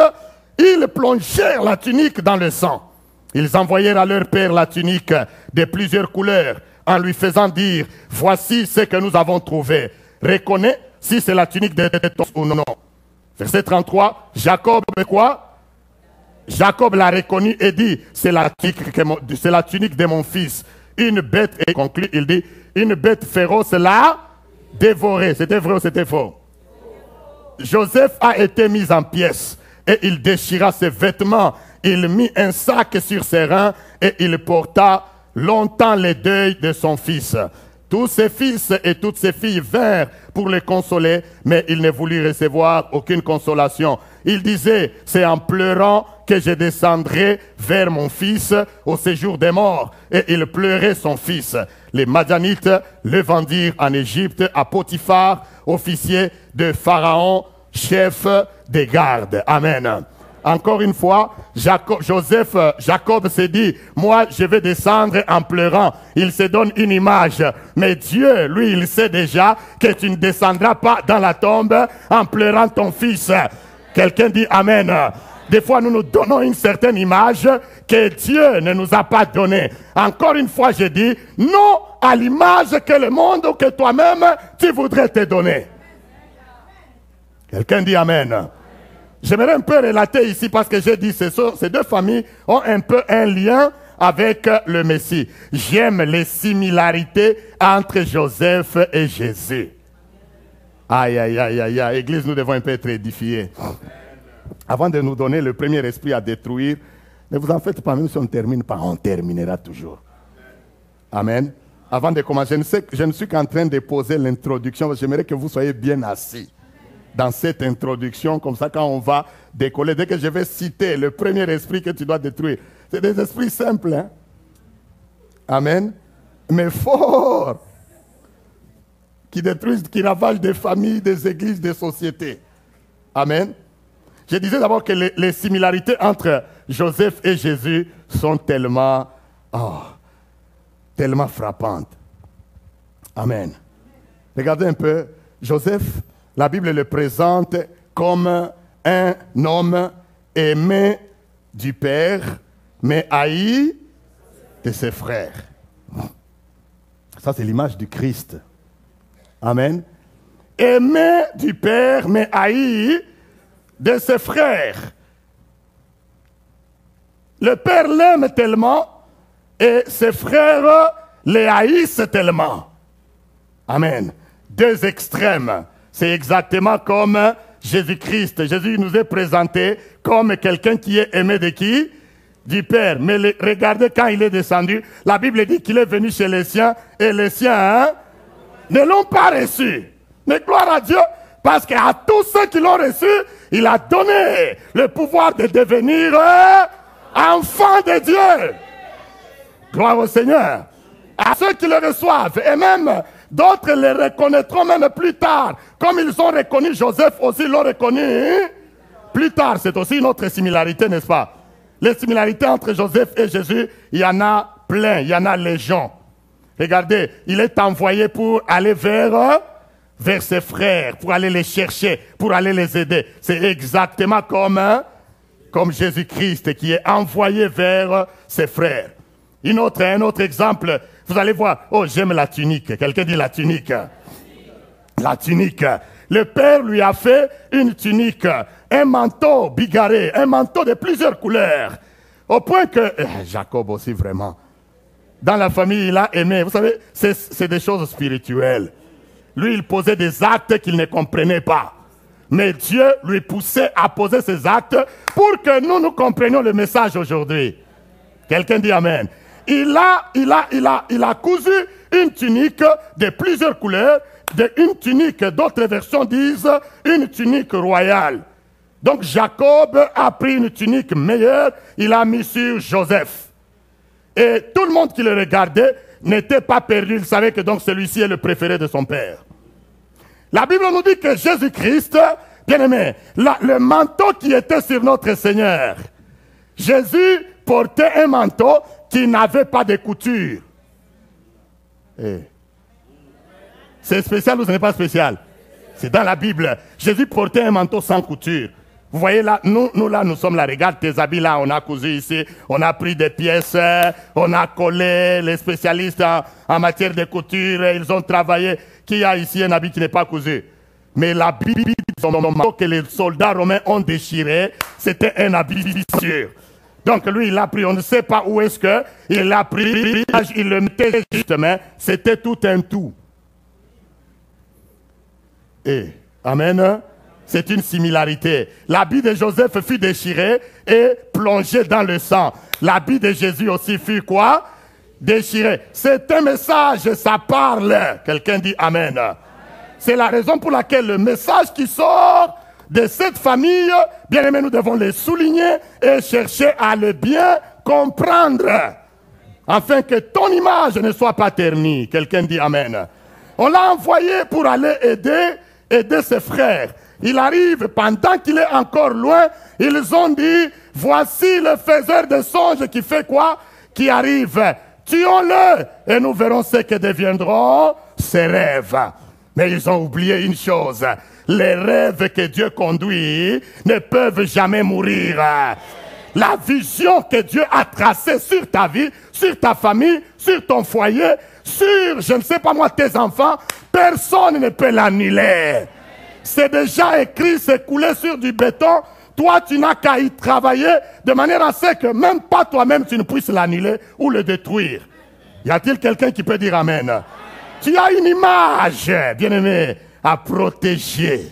ils plongèrent la tunique dans le sang. Ils envoyèrent à leur père la tunique de plusieurs couleurs, en lui faisant dire, voici ce que nous avons trouvé. Reconnais si c'est la tunique de ton ou non. Verset 33, Jacob, quoi? Jacob l'a reconnu et dit, c'est la tunique de mon fils. Une bête, et conclut, il dit, une bête féroce l'a dévoré. C'était vrai ou c'était faux? Joseph a été mis en pièces et il déchira ses vêtements. Il mit un sac sur ses reins et il porta longtemps le deuil de son fils. Tous ses fils et toutes ses filles vinrent pour le consoler, mais il ne voulut recevoir aucune consolation. Il disait, c'est en pleurant que je descendrai vers mon fils au séjour des morts. Et il pleurait son fils. Les Madianites le vendirent en Égypte à Potiphar, officier de Pharaon, chef des gardes. Amen. Encore une fois, Jacob s'est dit, moi je vais descendre en pleurant. Il se donne une image. Mais Dieu, lui, il sait déjà que tu ne descendras pas dans la tombe en pleurant ton fils. Quelqu'un dit Amen. Des fois, nous nous donnons une certaine image que Dieu ne nous a pas donnée. Encore une fois, je dis, non à l'image que le monde ou que toi-même, tu voudrais te donner. Quelqu'un dit Amen. J'aimerais un peu relater ici parce que j'ai dit que ces deux familles ont un peu un lien avec le Messie. J'aime les similarités entre Joseph et Jésus. Aïe, aïe, aïe, aïe, aïe. Église, nous devons un peu être édifiés. Avant de nous donner le premier esprit à détruire, ne vous en faites pas, même si on ne termine pas, on terminera toujours. Amen. Avant de commencer, je ne suis qu'en train de poser l'introduction. J'aimerais que vous soyez bien assis dans cette introduction, comme ça quand on va décoller, dès que je vais citer le premier esprit que tu dois détruire, c'est des esprits simples, hein? Amen, mais forts, qui détruisent, qui ravagent des familles, des églises, des sociétés. Amen. Je disais d'abord que les similarités entre Joseph et Jésus sont tellement frappantes. Amen. Regardez un peu, Joseph, la Bible le présente comme un homme aimé du Père, mais haï de ses frères. Ça, c'est l'image du Christ. Amen. Aimé du Père, mais haï de ses frères. Le Père l'aime tellement et ses frères les haïssent tellement. Amen. Deux extrêmes. C'est exactement comme Jésus-Christ. Jésus nous est présenté comme quelqu'un qui est aimé de qui? Du Père. Mais regardez quand il est descendu, la Bible dit qu'il est venu chez les siens et les siens ne l'ont pas reçu. Mais gloire à Dieu, parce qu'à tous ceux qui l'ont reçu, il a donné le pouvoir de devenir enfants de Dieu. Gloire au Seigneur. À ceux qui le reçoivent, et même d'autres les reconnaîtront même plus tard. Comme ils ont reconnu Joseph, aussi l'ont reconnu plus tard. C'est aussi une autre similarité, n'est-ce pas? Les similarités entre Joseph et Jésus, il y en a plein, il y en a légion. Regardez, il est envoyé pour aller vers ses frères, pour aller les chercher, pour aller les aider. C'est exactement comme Jésus-Christ qui est envoyé vers ses frères. Un autre exemple, vous allez voir, oh j'aime la tunique, quelqu'un dit la tunique. La tunique. Le Père lui a fait une tunique, un manteau bigarré, un manteau de plusieurs couleurs. Au point que, Jacob aussi vraiment, dans la famille il a aimé, vous savez, c'est des choses spirituelles. Lui il posait des actes qu'il ne comprenait pas. Mais Dieu lui poussait à poser ces actes pour que nous comprenions le message aujourd'hui. Quelqu'un dit Amen. Il a cousu une tunique de plusieurs couleurs, une tunique, d'autres versions disent une tunique royale. Donc Jacob a pris une tunique meilleure, il a mis sur Joseph. Et tout le monde qui le regardait n'était pas perdu, il savait que donc celui-ci est le préféré de son père. La Bible nous dit que Jésus-Christ, bien aimé, le manteau qui était sur notre Seigneur, Jésus portait un manteau qui n'avait pas de couture. C'est spécial ou ce n'est pas spécial? C'est dans la Bible. Jésus portait un manteau sans couture. Vous voyez là, nous sommes là. Regarde tes habits là, on a cousu ici, on a pris des pièces, on a collé. Les spécialistes en matière de couture, ils ont travaillé. Qui a ici un habit qui n'est pas cousu? Mais la Bible dit que les soldats romains ont déchiré, c'était un habit sûr. Donc lui, il a pris, on ne sait pas où est-ce qu'il l'a pris, il le mettait justement, c'était tout un tout. Amen. C'est une similarité. L'habit de Joseph fut déchiré et plongé dans le sang. L'habit de Jésus aussi fut quoi? Déchiré. C'est un message, ça parle. Quelqu'un dit Amen. C'est la raison pour laquelle le message qui sort de cette famille, bien aimé, nous devons le souligner et chercher à le bien comprendre. Afin que ton image ne soit pas ternie. Quelqu'un dit Amen. On l'a envoyé pour aller aider ses frères. Il arrive, pendant qu'il est encore loin, ils ont dit, voici le faiseur de songes qui fait quoi? Qui arrive. Tuons-le et nous verrons ce que deviendront ses rêves. Mais ils ont oublié une chose. Les rêves que Dieu conduit ne peuvent jamais mourir. La vision que Dieu a tracée sur ta vie, sur ta famille, sur ton foyer, sur, je ne sais pas moi, tes enfants, personne ne peut l'annuler. C'est déjà écrit, c'est coulé sur du béton. Toi, tu n'as qu'à y travailler de manière à ce que même pas toi-même, tu ne puisses l'annuler ou le détruire. Y a-t-il quelqu'un qui peut dire Amen? Tu as une image, bien-aimé, à protéger.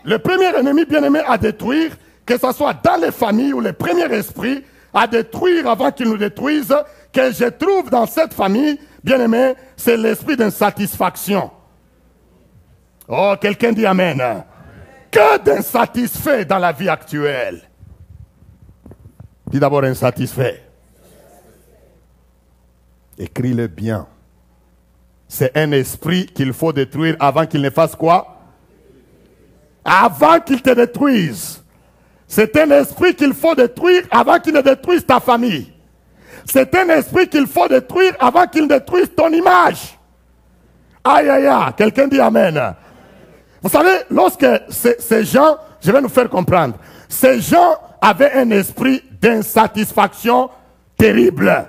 Le premier ennemi, bien-aimé, à détruire, que ce soit dans les familles ou les premiers esprits, à détruire avant qu'ils nous détruisent, que je trouve dans cette famille, bien-aimé, c'est l'esprit d'insatisfaction. Oh, quelqu'un dit Amen. Que d'insatisfaits dans la vie actuelle. Dis d'abord insatisfait. Écris-le bien. C'est un esprit qu'il faut détruire avant qu'il ne fasse quoi? Avant qu'il te détruise. C'est un esprit qu'il faut détruire avant qu'il ne détruise ta famille. C'est un esprit qu'il faut détruire avant qu'il détruise ton image. Aïe, aïe, aïe. Quelqu'un dit Amen. Vous savez, lorsque ces gens, je vais nous faire comprendre, ces gens avaient un esprit d'insatisfaction terrible.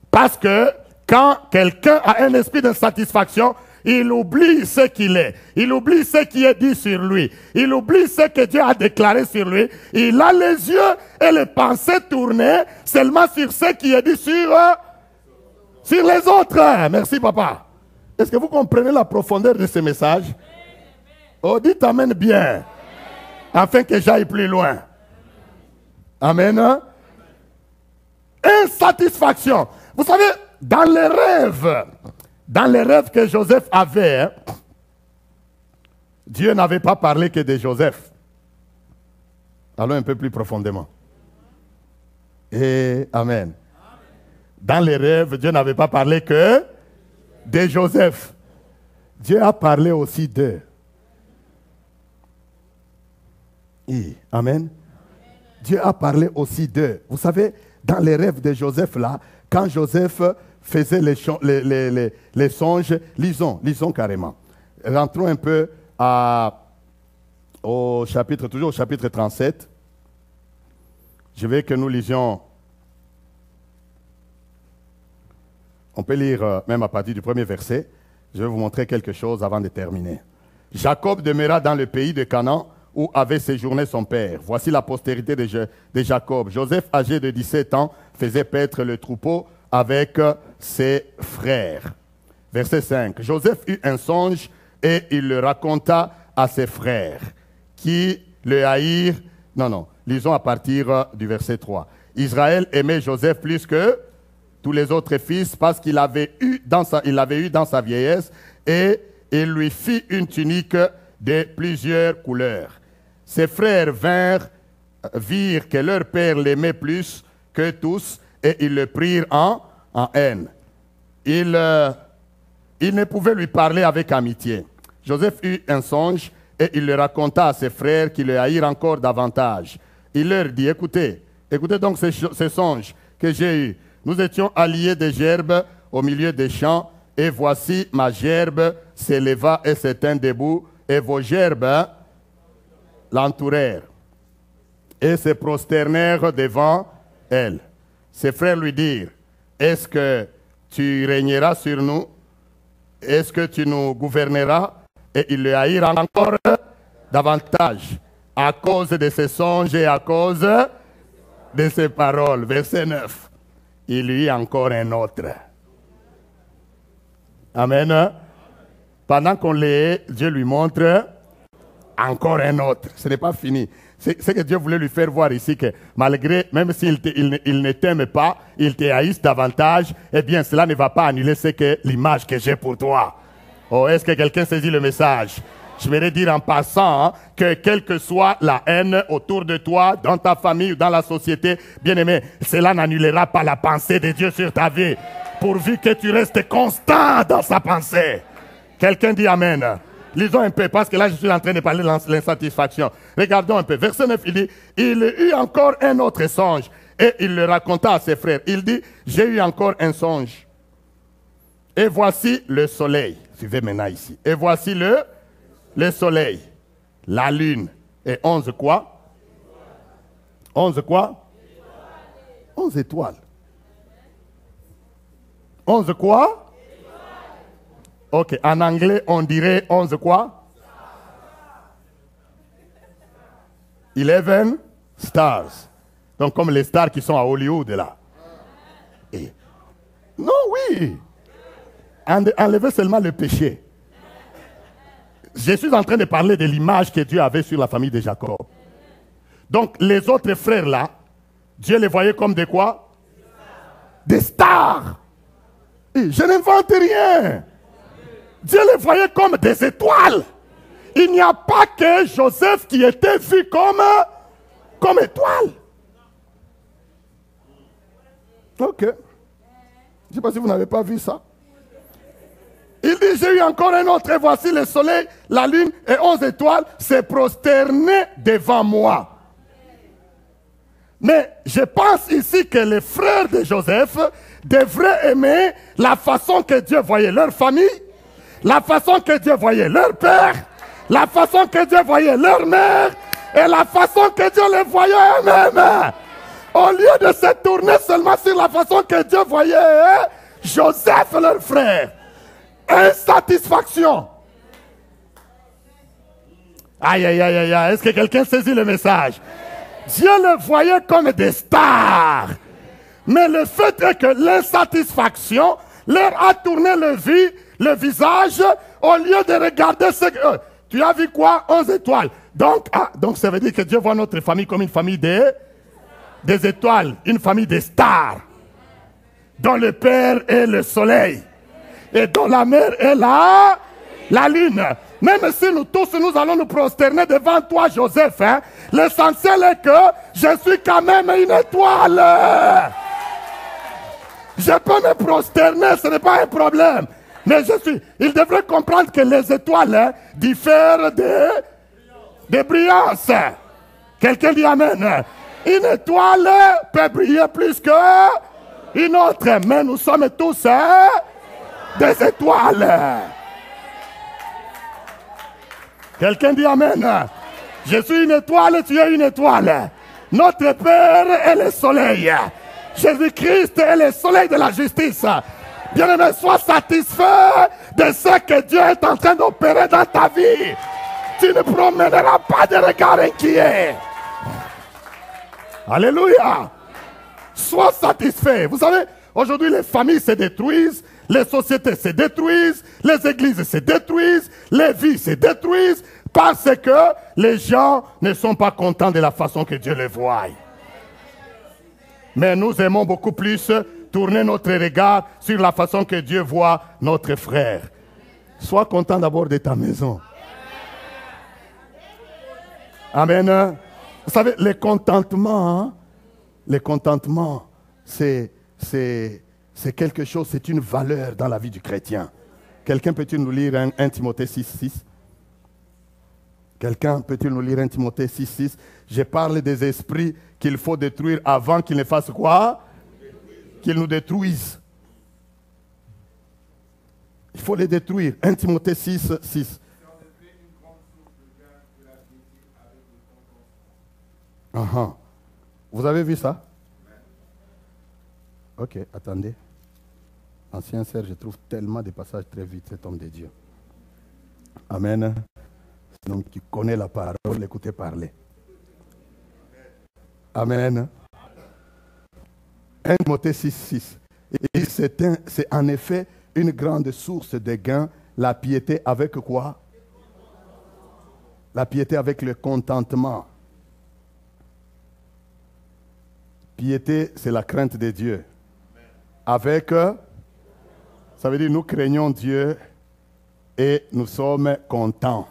Parce que quand quelqu'un a un esprit d'insatisfaction, il oublie ce qu'il est. Il oublie ce qui est dit sur lui. Il oublie ce que Dieu a déclaré sur lui. Il a les yeux et les pensées tournées seulement sur ce qui est dit sur les autres. Merci, papa. Est-ce que vous comprenez la profondeur de ce message? Oh, dites Amen bien. Afin que j'aille plus loin. Amen. Insatisfaction. Vous savez, dans les rêves que Joseph avait, Dieu n'avait pas parlé que de Joseph. Allons un peu plus profondément. Et Amen. Dans les rêves, Dieu n'avait pas parlé que de Joseph. Dieu a parlé aussi d'eux. Amen. Dieu a parlé aussi d'eux. Vous savez, dans les rêves de Joseph là, quand Joseph faisait les songes, lisons carrément. Rentrons un peu au chapitre, toujours au chapitre 37. Je veux que nous lisions. On peut lire même à partir du premier verset. Je vais vous montrer quelque chose avant de terminer. Jacob demeura dans le pays de Canaan où avait séjourné son père. Voici la postérité de Jacob. Joseph, âgé de 17 ans, faisait paître le troupeau avec ses frères. Verset 5. Joseph eut un songe et il le raconta à ses frères qui le haïrent. Non, lisons à partir du verset 3. Israël aimait Joseph plus que tous les autres fils parce qu'il l'avait eu dans sa vieillesse et il lui fit une tunique de plusieurs couleurs. Ses frères virent que leur père l'aimait plus que tous et ils le prirent en haine. Ils ne pouvaient lui parler avec amitié. Joseph eut un songe et il le raconta à ses frères qui le haïrent encore davantage. il leur dit, écoutez, écoutez donc ces songes que j'ai eus. Nous étions alliés des gerbes au milieu des champs, et voici ma gerbe s'éleva et se tint debout, et vos gerbes l'entourèrent et se prosternèrent devant elle. Ses frères lui dirent, est-ce que tu régneras sur nous? Est-ce que tu nous gouverneras? Et ils le haïrent encore davantage à cause de ses songes et à cause de ses paroles. Verset 9. Il y eut encore un autre. Amen. Pendant qu'on l'est, Dieu lui montre encore un autre. Ce n'est pas fini. C'est que Dieu voulait lui faire voir ici que malgré, même s'il ne t'aime pas, il te haïsse davantage, eh bien cela ne va pas annuler l'image que j'ai pour toi. Oh, est-ce que quelqu'un saisit le message? Je voudrais dire en passant hein, que quelle que soit la haine autour de toi, dans ta famille ou dans la société, bien aimé, cela n'annulera pas la pensée de Dieu sur ta vie, pourvu que tu restes constant dans sa pensée. Quelqu'un dit Amen. Lisons un peu, parce que là je suis en train de parler de l'insatisfaction. Regardons un peu. Verset 9, il dit, il eut encore un autre songe. Et il le raconta à ses frères. Il dit, j'ai eu encore un songe. Et voici le soleil. Suivez maintenant ici. Et voici le soleil, la lune. Et 11 quoi? 11 quoi? 11 étoiles. 11 quoi? Ok, en anglais, on dirait 11 quoi? 11 stars. Donc, comme les stars qui sont à Hollywood, là. Et... Non, oui. Enlevez seulement le péché. Je suis en train de parler de l'image que Dieu avait sur la famille de Jacob. Donc, les autres frères, là, Dieu les voyait comme des quoi? Des stars. Et je n'invente rien. Dieu les voyait comme des étoiles. Il n'y a pas que Joseph qui était vu comme étoile. Ok. Je ne sais pas si vous n'avez pas vu ça. Il dit, j'ai eu encore un autre, et voici le soleil, la lune et 11 étoiles se prosternaient devant moi. Mais je pense ici que les frères de Joseph devraient aimer la façon que Dieu voyait leur famille, la façon que Dieu voyait leur père, la façon que Dieu voyait leur mère, et la façon que Dieu les voyait eux-mêmes. Au lieu de se tourner seulement sur la façon que Dieu voyait Joseph et leur frère. Insatisfaction. Aïe, aïe, aïe, aïe, aïe. Est-ce que quelqu'un saisit le message? Dieu les voyait comme des stars. Mais le fait est que l'insatisfaction leur a tourné le visage au lieu de regarder ce que... tu as vu quoi? 11 étoiles. Donc ça veut dire que Dieu voit notre famille comme une famille des étoiles, une famille des stars, dont le Père est le soleil et dont la mère est la lune. Même si nous tous nous allons nous prosterner devant toi, Joseph, hein, l'essentiel est que je suis quand même une étoile. Je peux me prosterner, ce n'est pas un problème. Mais il devrait comprendre que les étoiles hein, diffèrent de brillance. Quelqu'un dit Amen. Une étoile peut briller plus qu'une autre, mais nous sommes tous hein, des étoiles. Quelqu'un dit Amen. Je suis une étoile, tu es une étoile. Notre Père est le soleil. Jésus-Christ est le soleil de la justice. Bien-aimé, sois satisfait de ce que Dieu est en train d'opérer dans ta vie. Tu ne promèneras pas de regard inquiet. Alléluia. Sois satisfait. Vous savez, aujourd'hui les familles se détruisent, les sociétés se détruisent, les églises se détruisent, les vies se détruisent parce que les gens ne sont pas contents de la façon que Dieu les voit. Mais nous aimons beaucoup plus tourner notre regard sur la façon que Dieu voit notre frère. Sois content d'abord de ta maison. Amen. Vous savez, le contentement, c'est quelque chose, c'est une valeur dans la vie du chrétien. Quelqu'un peut-il nous lire 1 Timothée 6, 6? Quelqu'un peut-il nous lire 1 Timothée 6, 6? Je parle des esprits qu'il faut détruire avant qu'ils ne fassent quoi? Qu'ils nous détruisent. Il faut les détruire. 1 Timothée 6, 6. Vous avez vu ça? Ok, attendez. Ancien Serge, je trouve tellement de passages très vite, cet homme de Dieu. Amen. Donc, qui connaît la parole, l'écoutez parler. Amen. 1 Timothée 6, 6. Et c'est en effet une grande source de gain, la piété avec quoi? La piété avec le contentement. Piété, c'est la crainte de Dieu. Avec, ça veut dire nous craignons Dieu et nous sommes contents.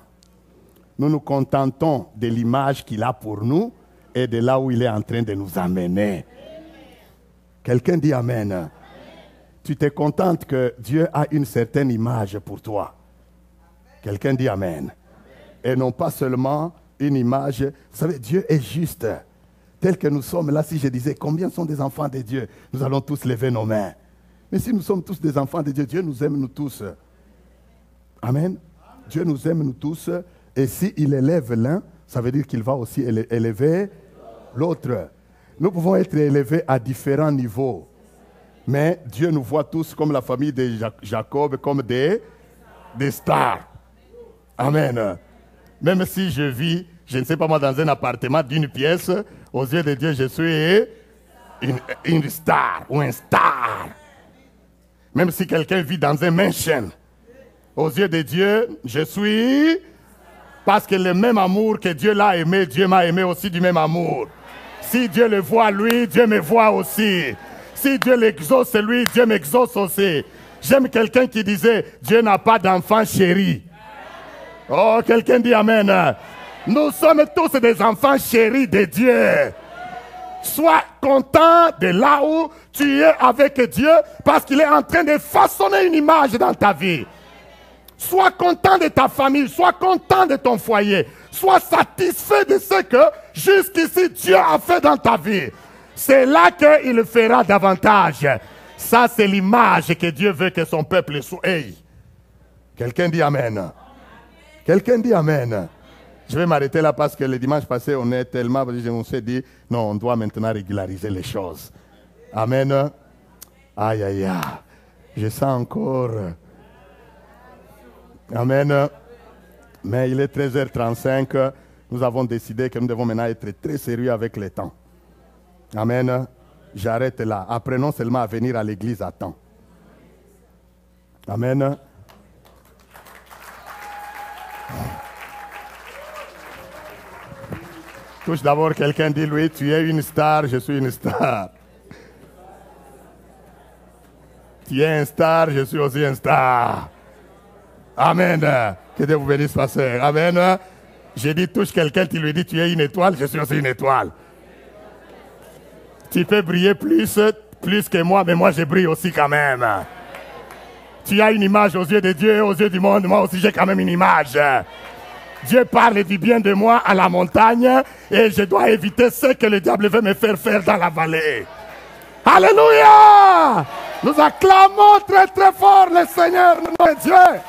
Nous nous contentons de l'image qu'il a pour nous et de là où il est en train de nous amener. Quelqu'un dit Amen. Amen. Tu te contentes que Dieu a une certaine image pour toi. Quelqu'un dit Amen. Amen. Et non pas seulement une image. Vous savez, Dieu est juste. Tel que nous sommes là, si je disais combien sont des enfants de Dieu, nous allons tous lever nos mains. Mais si nous sommes tous des enfants de Dieu, Dieu nous aime nous tous. Amen. Dieu nous aime nous tous. Et s'il élève l'un, ça veut dire qu'il va aussi élever l'autre. Nous pouvons être élevés à différents niveaux. Mais Dieu nous voit tous comme la famille de Jacob, comme des stars. Amen. Même si je vis, je ne sais pas moi, dans un appartement d'une pièce, aux yeux de Dieu, je suis une star ou un star. Même si quelqu'un vit dans un mansion, aux yeux de Dieu, je suis... Parce que le même amour que Dieu l'a aimé, Dieu m'a aimé aussi du même amour. Si Dieu le voit lui, Dieu me voit aussi. Si Dieu l'exauce lui, Dieu m'exauce aussi. J'aime quelqu'un qui disait, Dieu n'a pas d'enfant chéri. Oh, quelqu'un dit Amen. Nous sommes tous des enfants chéris de Dieu. Sois content de là où tu es avec Dieu parce qu'il est en train de façonner une image dans ta vie. Sois content de ta famille, sois content de ton foyer. Sois satisfait de ce que jusqu'ici Dieu a fait dans ta vie. C'est là qu'il fera davantage. Ça, c'est l'image que Dieu veut que son peuple soit. Hey. Quelqu'un dit Amen. Quelqu'un dit Amen. Je vais m'arrêter là parce que le dimanche passé, on est tellement... On s'est dit, non, on doit maintenant régulariser les choses. Amen. Aïe, aïe, aïe. Je sens encore... Amen. Mais il est 13h35. Nous avons décidé que nous devons maintenant être très sérieux avec le temps. Amen. J'arrête là. Apprenons seulement à venir à l'église à temps. Amen. Touche d'abord quelqu'un, dit lui, tu es une star, je suis une star. Tu es un star, je suis aussi un star. Amen. Que Dieu vous bénisse, pasteur. Amen. J'ai dit, touche quelqu'un, tu lui dis, tu es une étoile, je suis aussi une étoile. Tu peux briller plus que moi, mais moi je brille aussi quand même. Tu as une image aux yeux de Dieu et aux yeux du monde, moi aussi j'ai quand même une image. Dieu parle du bien de moi à la montagne et je dois éviter ce que le diable veut me faire faire dans la vallée. Alléluia! Nous acclamons très très fort le Seigneur, notre Dieu.